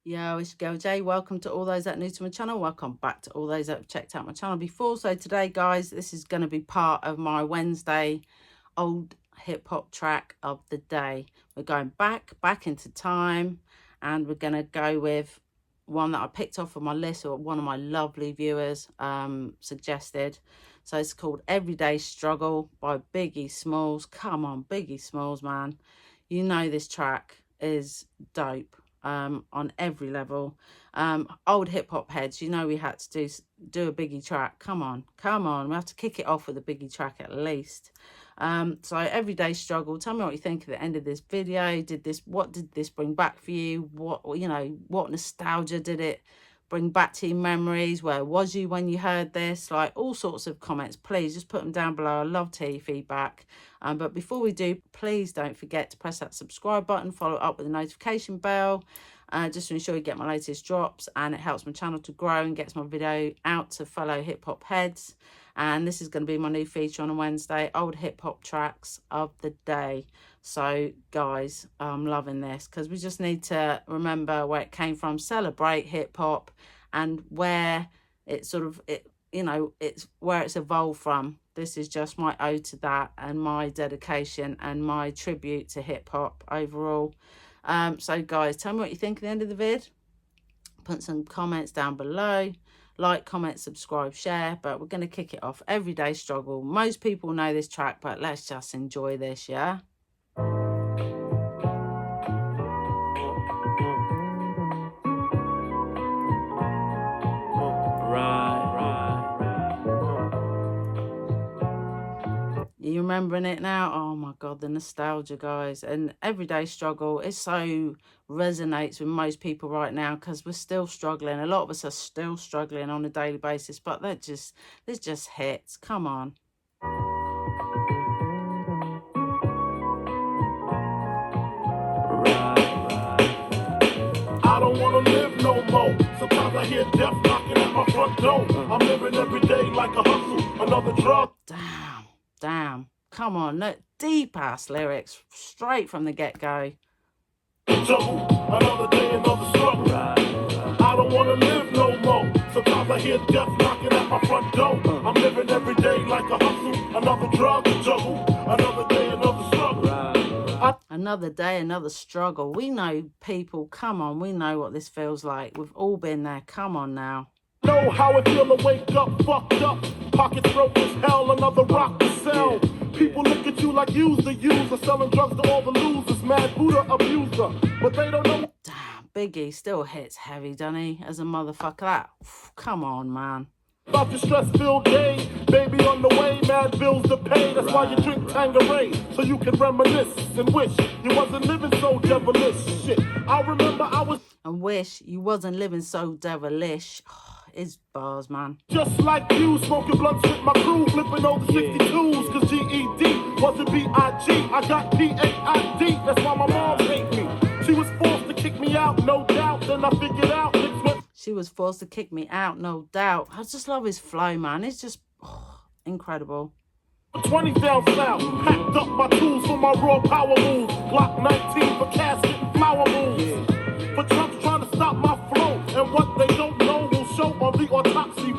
Yo, it's Girl J. Welcome to all those that are new to my channel. Welcome back to all those that have checked out my channel before. So today, guys, this is going to be part of my Wednesday old hip hop track of the day. We're going back into time, and we're going to go with one that I picked off of my list, or one of my lovely viewers suggested. So it's called Everyday Struggle by Biggie Smalls. Come on, Biggie Smalls, man. You know this track is dope. On every level. Old hip-hop heads, you know we had to do a Biggie track. Come on, we have to kick it off with a Biggie track at least. So Everyday Struggle, tell me what you think at the end of this video. What did this bring back for you? What nostalgia did it bring back to your memories? Where was you when you heard this? Like, all sorts of comments, please just put them down below. I love to hear your feedback. But before we do, please don't forget to press that subscribe button, follow up with the notification bell, just to ensure you get my latest drops, and it helps my channel to grow and gets my video out to fellow hip hop heads. And this is going to be my new feature on a Wednesday, old hip hop tracks of the day. So guys, I'm loving this because we just need to remember where it came from, celebrate hip hop, and where it's where it's evolved from. This is just my ode to that, and my dedication and my tribute to hip hop overall. So guys, tell me what you think at the end of the vid. Put some comments down below. Like, comment, subscribe, share. But we're going to kick it off. Everyday Struggle. Most people know this track, but let's just enjoy this, yeah? You remembering it now? Oh my god, the nostalgia, guys. And Everyday Struggle, it so resonates with most people right now because we're still struggling. A lot of us are still struggling on a daily basis, but there's just hits. Come on. I don't wanna live no more. Sometimes I hear death knocking at my front door. I'm living every day like a hustle, another drug. Damn. Come on, no, deep ass lyrics straight from the get-go. Another day, another struggle. I don't wanna live no more. Sometimes I hear death knocking at my front door. I'm living every day like a hustle, another drug juggle. Another day, another struggle. Another day, another struggle. We know, people, come on, we know what this feels like. We've all been there. Come on now. Know how it feel to wake up fucked up, pockets broke as hell, another rock to sell. People look at you like you's the user, selling drugs to all the losers, mad Buddha abuser, but they don't know. Damn, Biggie still hits heavy, doesn't he? As a motherfucker, that, come on, man. About your stress-filled day, baby on the way, mad bills to pay. That's why you drink Tanqueray, so you can reminisce and wish you wasn't living so devilish. Shit, I remember I was. And wish you wasn't living so devilish. It's bars, man. Just like you, smoking blunts with my crew, flipping over 62s, cause GED wasn't B.I.G. I got P.A.I.D. That's why my mom hate me. She was forced to kick me out, no doubt. Then I figured out she was forced to kick me out, no doubt. I just love his flow, man. It's just incredible. 20 down south, packed up my tools for my raw power moves. Glock 19 for casket and flower moves. But Trump's trying to stop my flow, and what they don't know will show on the autopsy.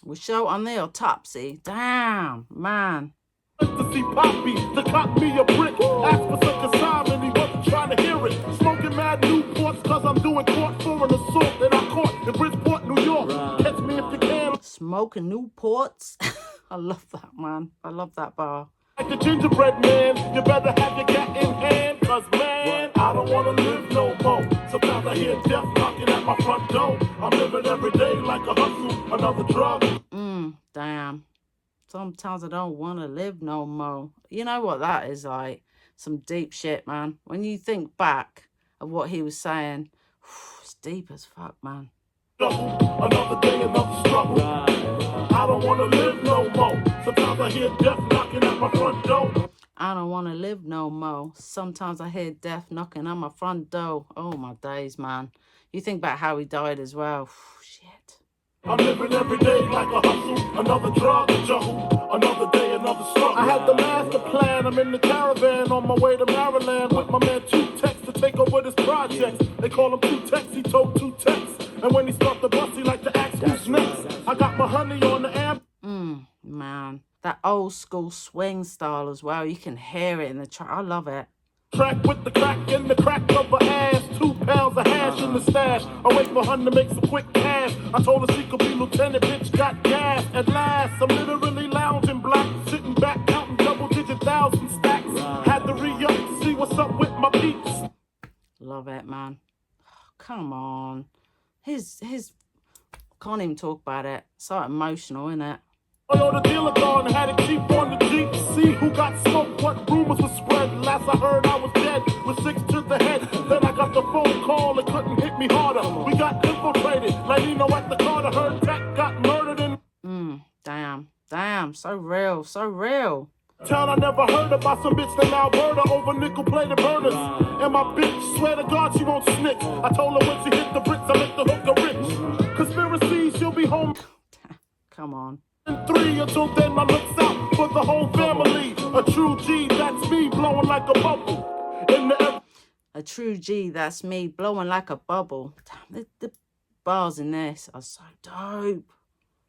Will show on the autopsy. Damn, man. To see Poppy, to cop me a brick. Ask for some consignment, he wasn't trying to hear it. Smoking mad Newports, cause I'm doing court for an assault that I caught in Bridgeport, New York. Catch me if you can. Smoking Newports. I love that, man. I love that bar. Like the gingerbread man, you better have your gat in hand, cause man, I don't wanna live no more. Sometimes I hear death knocking at my front door. I'm living every day like a hustle, another drug. Damn. Sometimes I don't want to live no more. You know what that is like? Some deep shit, man. When you think back of what he was saying, it's deep as fuck, man. Another day, another struggle. I don't want to live no more. Sometimes I hear death knocking at my front door. I don't want to live no more. Sometimes I hear death knocking on my front door. Oh, my days, man. You think about how he died as well. Shit. I'm living every day like a hustle, another drug to juggle, another day, another struggle. I had the master plan, I'm in the caravan on my way to Maryland with my man Two Tex to take over this project. They call him Two Tex, he told Two Tex. And when he stopped the bus, he like to ask who's next. I got my honey on the amp. Man, that old school swing style as well. You can hear it in the track. I love it. Track with the crack in the crack of her ass. 2 pounds of hash in the stash. I wait for her to make some quick cash. I told her she could be lieutenant, bitch got gas. At last, I'm literally lounging black, sitting back, counting double-digit thousand stacks. Had to re-up to see what's up with my peeps. Love it, man. Come on. His can't even talk about it. So emotional, isn't it? The dealer gone, had it cheap on the Jeep. See who got smoked, what rumors were spread. Last I heard I was dead, with 6 to the head. Then I got the phone call, it couldn't hit me harder. We got infiltrated, like you know at the Carter. Heard Tech got murdered in... Damn, so real, so real. Town I never heard about, some bitch in Alberta over nickel-plated burners. And my bitch, swear to God she won't snitch. I told her when she hit the bricks, I make the hooker rich. Conspiracy, she'll be home. Come on. 3 until then I looks out for the whole family. A true G, that's me blowing like a bubble. In the A true G, that's me blowing like a bubble. Damn, the bars in this are so dope.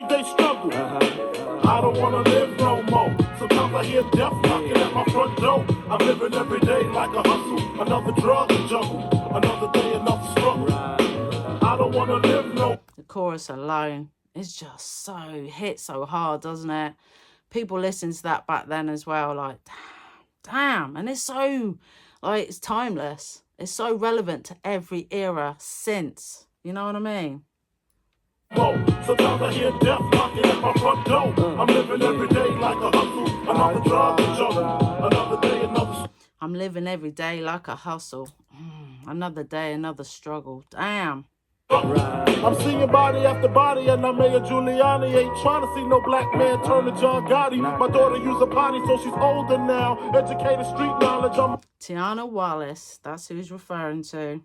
They struggle. I don't wanna live no more. Sometimes I hear death knocking at my front door. I'm living every day like a hustle, another drug to juggle, another day, another struggle. I don't wanna live no. The chorus alone is just so hit so hard, doesn't it? People listened to that back then as well, like damn, and it's so like it's timeless. It's so relevant to every era since. You know what I mean? Sometimes I hear death knocking at my front door. I'm living every day like a hustle, another drug to juggle, another day, another. I'm living every day like a hustle. Another day, another struggle. Damn. I'm seeing body after body, and I'm Mayor Giuliani. Ain't trying to see no black man turn to John Gotti. My daughter use a potty, so she's older now. Educated street knowledge. I'm Tiana Wallace, that's who he's referring to.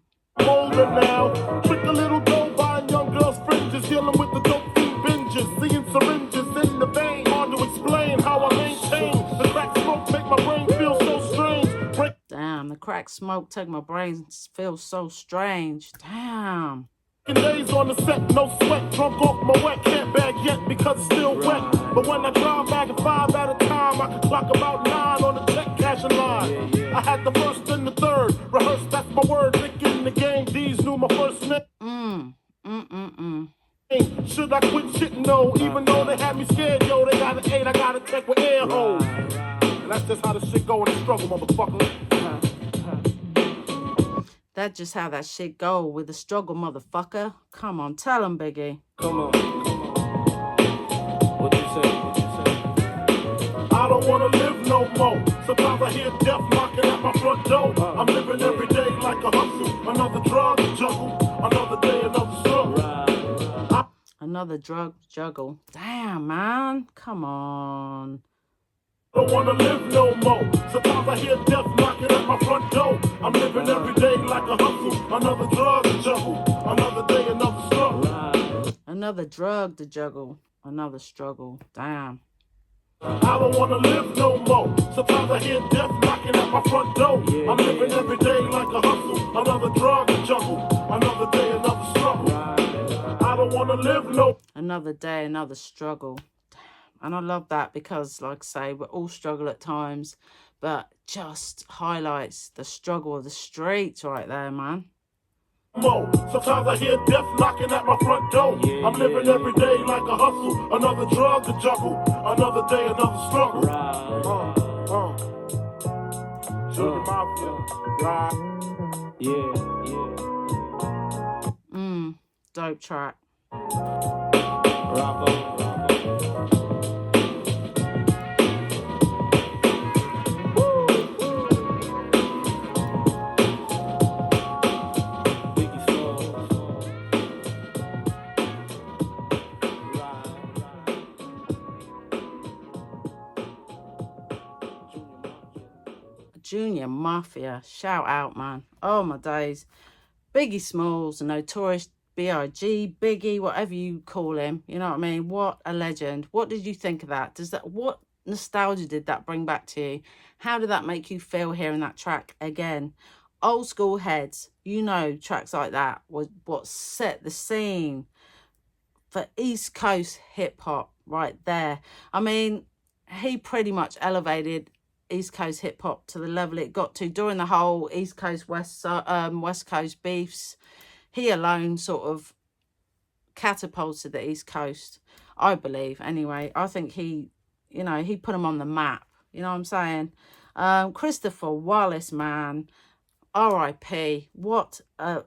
older now. Trick a little dough, buying young girls' fringes, dealing with the dope fiend binges, seeing syringes in the vein. Hard to explain how I maintain. The crack smoke make my brain feel so strange. Damn, the crack smoke take my brain feel so strange. Damn. Days on the set, no sweat, drunk off my wet, can't bag yet because it's still wet. But when I drive back at 5 at a time, I can clock about 9 on the check cashing line. I had the first and the third, rehearsed, that's my word. Nick in the game, D's knew my first name. Should I quit shitting? No, even though they had me scared, yo, they got an 8, I got a tech with air holes. And that's just how the shit go in the struggle, motherfucker. That's just how that shit go with the struggle, motherfucker. Come on, tell him, Biggie. Come on. What you say? I don't wanna live no more. Sometimes I hear death knocking at my front door. I'm living every day like a hustle, another drug to juggle, another day, another struggle. Another drug juggle. Damn, man. Come on. I don't wanna live no more. Sometimes I hear death knocking at my front door. I'm living every day like a hustle, another drug to juggle, another day, another struggle. Another drug to juggle, another struggle. Damn. I don't wanna live no more. Sometimes I hear death knocking at my front door. I'm living every day like a hustle, another drug to juggle, another day, another struggle. I don't wanna live no. Another day, another struggle. And I love that because, like I say, we all struggle at times, but just highlights the struggle of the streets right there, man. Sometimes I hear death knocking at my front door. I'm living every day like a hustle, another drug to juggle, another day, another struggle. Junior Mafia, Dope track. Junior Mafia, shout out, man. Oh my days. Biggie Smalls, Notorious B.I.G, Biggie, whatever you call him. You know what I mean? What a legend. What did you think of that? What nostalgia did that bring back to you? How did that make you feel hearing that track again? Old school heads, you know, tracks like that was what set the scene for East Coast hip hop right there. I mean, he pretty much elevated East Coast hip hop to the level it got to during the whole East Coast West Coast beefs. He alone sort of catapulted the East Coast, I believe. Anyway, I think he put him on the map. You know what I'm saying? Christopher Wallace, man, R.I.P. What a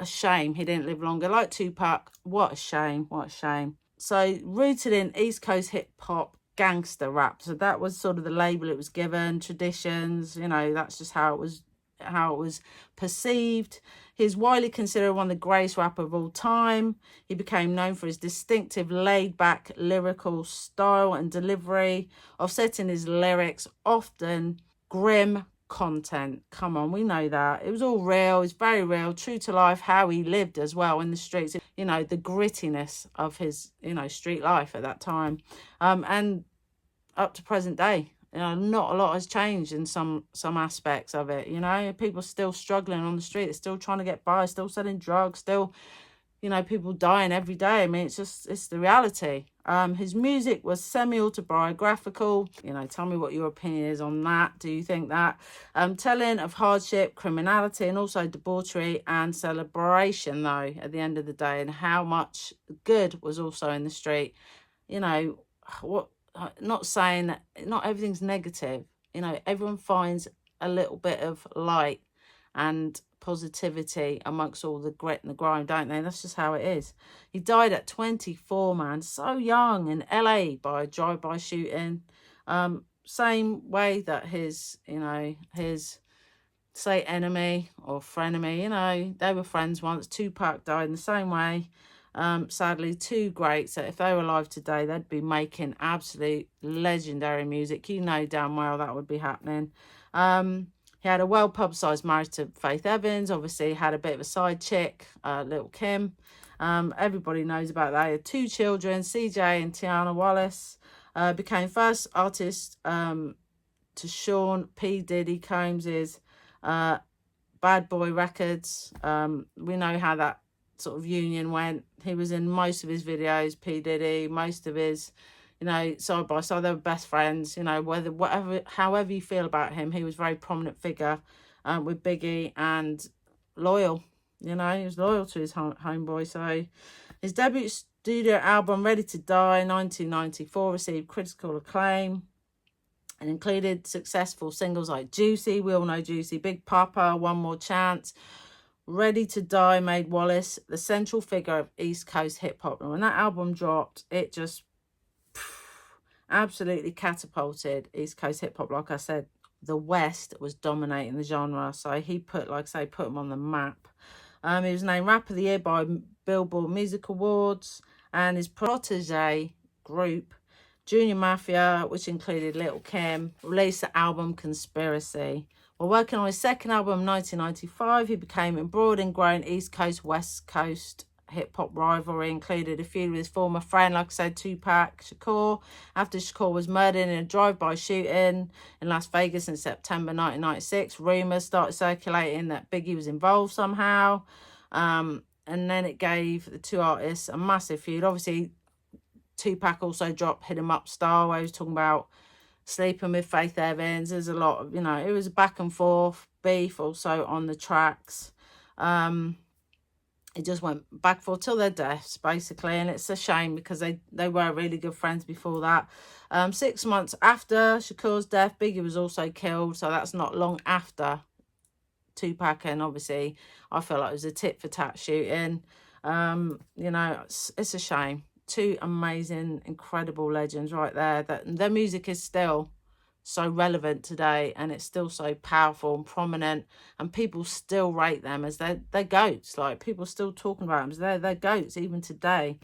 shame he didn't live longer. Like Tupac, what a shame, what a shame. So rooted in East Coast hip hop, gangster rap. So that was sort of the label it was given. Traditions, you know, that's just how it was perceived. He's widely considered one of the greatest rappers of all time. He became known for his distinctive laid-back lyrical style and delivery, offsetting his lyrics, often grim content. Come on, we know that. It was all real. It's very real, true to life, how he lived as well in the streets. You know, the grittiness of his, you know, street life at that time. And up to present day. You know, not a lot has changed in some aspects of it. You know, people still struggling on the street. They're still trying to get by, still selling drugs, still, you know, people dying every day. I mean, it's the reality. His music was semi-autobiographical. You know, tell me what your opinion is on that. Do you think that? Telling of hardship, criminality, and also debauchery and celebration, though, at the end of the day, and how much good was also in the street. You know, not saying that not everything's negative. You know, everyone finds a little bit of light and positivity amongst all the grit and the grime, don't they? That's just how it is. He died at 24, man, so young, in LA by a drive-by shooting. Same way that his say enemy or frenemy, you know, they were friends once. Tupac died in the same way. Sadly, two greats that if they were alive today, they'd be making absolute legendary music. You know damn well that would be happening. He had a well-publicised marriage to Faith Evans. Obviously, had a bit of a side chick, Little Kim. Everybody knows about that. He had two children, CJ and Tiana Wallace. Became first artist to Sean P. Diddy Combs's Bad Boy Records. We know how that sort of union went. He was in most of his videos, P. Diddy, most of his, you know, side by side. They were best friends, you know, however you feel about him, he was a very prominent figure with Biggie and loyal, you know, he was loyal to his homeboy. So his debut studio album, Ready to Die, 1994, received critical acclaim and included successful singles like Juicy, we all know Juicy, Big Papa, One More Chance. Ready to Die made Wallace the central figure of East Coast hip hop. And when that album dropped, it just absolutely catapulted East Coast hip hop. Like I said, the West was dominating the genre. So he put him on the map. He was named Rapper of the Year by Billboard Music Awards. And his protege group, Junior Mafia, which included Little Kim, released the album Conspiracy. While working on his second album in 1995, he became embroiled in growing East Coast, West Coast hip-hop rivalry, included a feud with his former friend, like I said, Tupac Shakur, after Shakur was murdered in a drive-by shooting in Las Vegas in September 1996. Rumours started circulating that Biggie was involved somehow. And then it gave the two artists a massive feud. Obviously, Tupac also dropped Hit 'Em Up Style, where he was talking about sleeping with Faith Evans. There's a lot of, you know, it was a back and forth beef also on the tracks. It just went back and forth till their deaths, basically. And it's a shame because they were really good friends before that. 6 months after Shakur's death, Biggie was also killed. So that's not long after Tupac. And obviously, I feel like it was a tit-for-tat shooting. You know, it's a shame. Two amazing, incredible legends right there. That their music is still so relevant today, and it's still so powerful and prominent, and people still rate them as their goats. Like, people still talking about them as they're goats even today.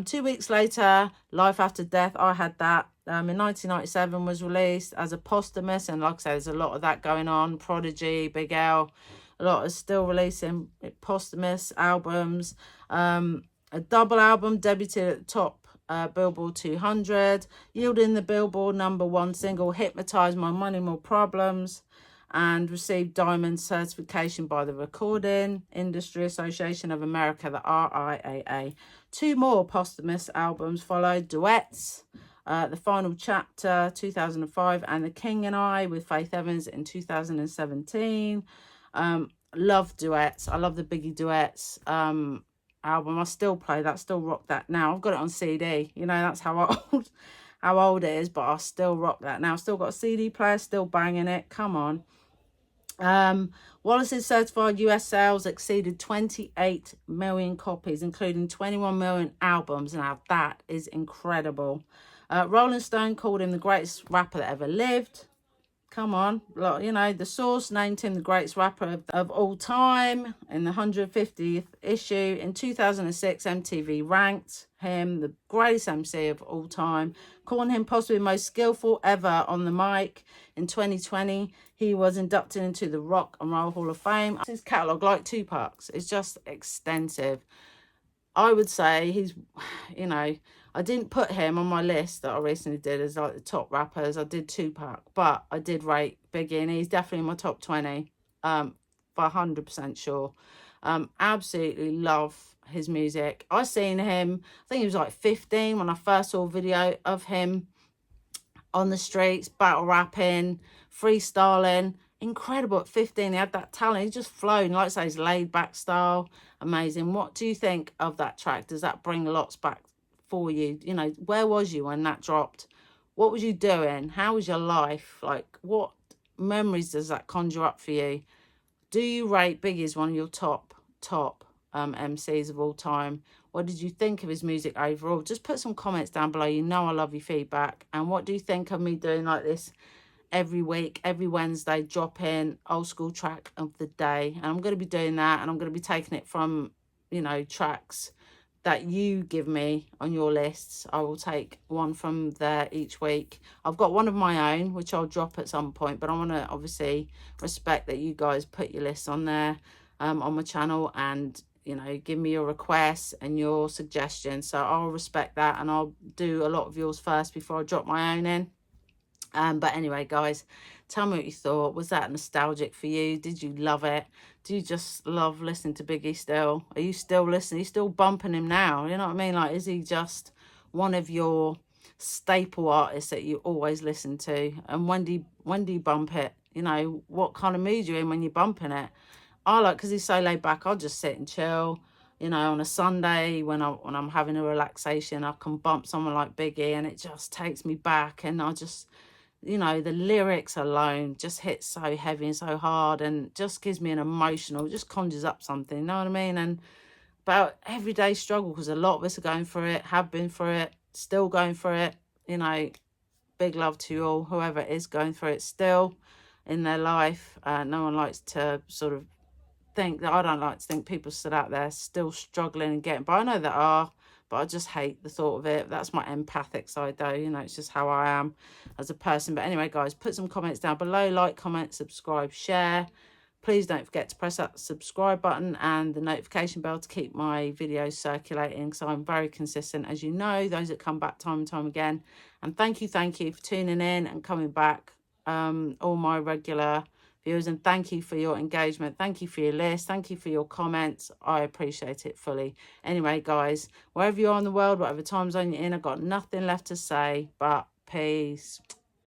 2 weeks later, Life After Death, I had that. In 1997 was released as a posthumous, and like I said, there's a lot of that going on. Prodigy, Big L, A lot are still releasing posthumous albums. A double album debuted at the top Billboard 200, yielding the Billboard #1 single Hypnotize My Money More Problems, and received diamond certification by the Recording Industry Association of America, the RIAA. 2 more posthumous albums followed: Duets, The Final Chapter 2005, and The King and I with Faith Evans in 2017. Love Duets. I love the Biggie Duets album. I still play that, still rock that now. I've got it on CD. You know, that's how old it is, but I still rock that now. Still got a CD player, still banging it. Come on. Wallace's certified US sales exceeded 28 million copies, including 21 million albums. Now that is incredible. Rolling Stone called him the greatest rapper that ever lived. Come on, you know, The Source named him the greatest rapper of all time in the 150th issue. In 2006, MTV ranked him the greatest MC of all time, calling him possibly the most skillful ever on the mic. In 2020, he was inducted into the Rock and Roll Hall of Fame. His catalogue, like Tupac's, is just extensive. I would say he's, you know, I didn't put him on my list that I recently did as like the top rappers. I did Tupac, but I did rate Biggie, and he's definitely in my top 20, for 100% sure. Absolutely love his music. I seen him, I think he was like 15 when I first saw a video of him on the streets, battle rapping, freestyling. Incredible at 15. He had that talent. He just flowed. Like I say, his laid back style. Amazing. What do you think of that track? Does that bring lots back for you? You know, where was you when that dropped? What was you doing? How was your life? Like, what memories does that conjure up for you? Do you rate Biggie as one of your top MCs of all time? What did you think of his music overall? Just put some comments down below. You know I love your feedback. And what do you think of me doing like this every week, every Wednesday, dropping old school track of the day? And I'm going to be doing that, and I'm going to be taking it from, you know, tracks that you give me on your lists. I will take one from there each week. I've got one of my own, which I'll drop at some point, but I want to obviously respect that you guys put your lists on there, on my channel, and, you know, give me your requests and your suggestions. So I'll respect that, and I'll do a lot of yours first before I drop my own in. But anyway, guys, tell me what you thought. Was that nostalgic for you? Did you love it? Do you just love listening to Biggie still? Are you still listening? Are you still bumping him now? You know what I mean? Like, is he just one of your staple artists that you always listen to? And when do you bump it? You know, what kind of mood you're in when you're bumping it? I like, because he's so laid back, I'll just sit and chill. You know, on a Sunday when I'm having a relaxation, I can bump someone like Biggie, and it just takes me back, and I just, you know, the lyrics alone just hit so heavy and so hard, and just gives me an emotional, just conjures up something, you know what I mean? And about everyday struggle, because a lot of us are going through it, have been through it, still going through it. You know, big love to you all, whoever is going through it still in their life. No one likes to sort of think that, I don't like to think people stood out there still struggling and getting, but I know there are, but I just hate the thought of it. That's my empathic side though, you know, it's just how I am as a person. But anyway, guys, put some comments down below, like, comment, subscribe, share. Please don't forget to press that subscribe button and the notification bell to keep my videos circulating, so I'm very consistent, as you know, those that come back time and time again. And thank you for tuning in and coming back, all my regular viewers, and thank you for your engagement, thank you for your list, thank you for your comments. I appreciate it fully. Anyway, guys, wherever you are in the world, whatever time zone you're in, I've got nothing left to say but peace.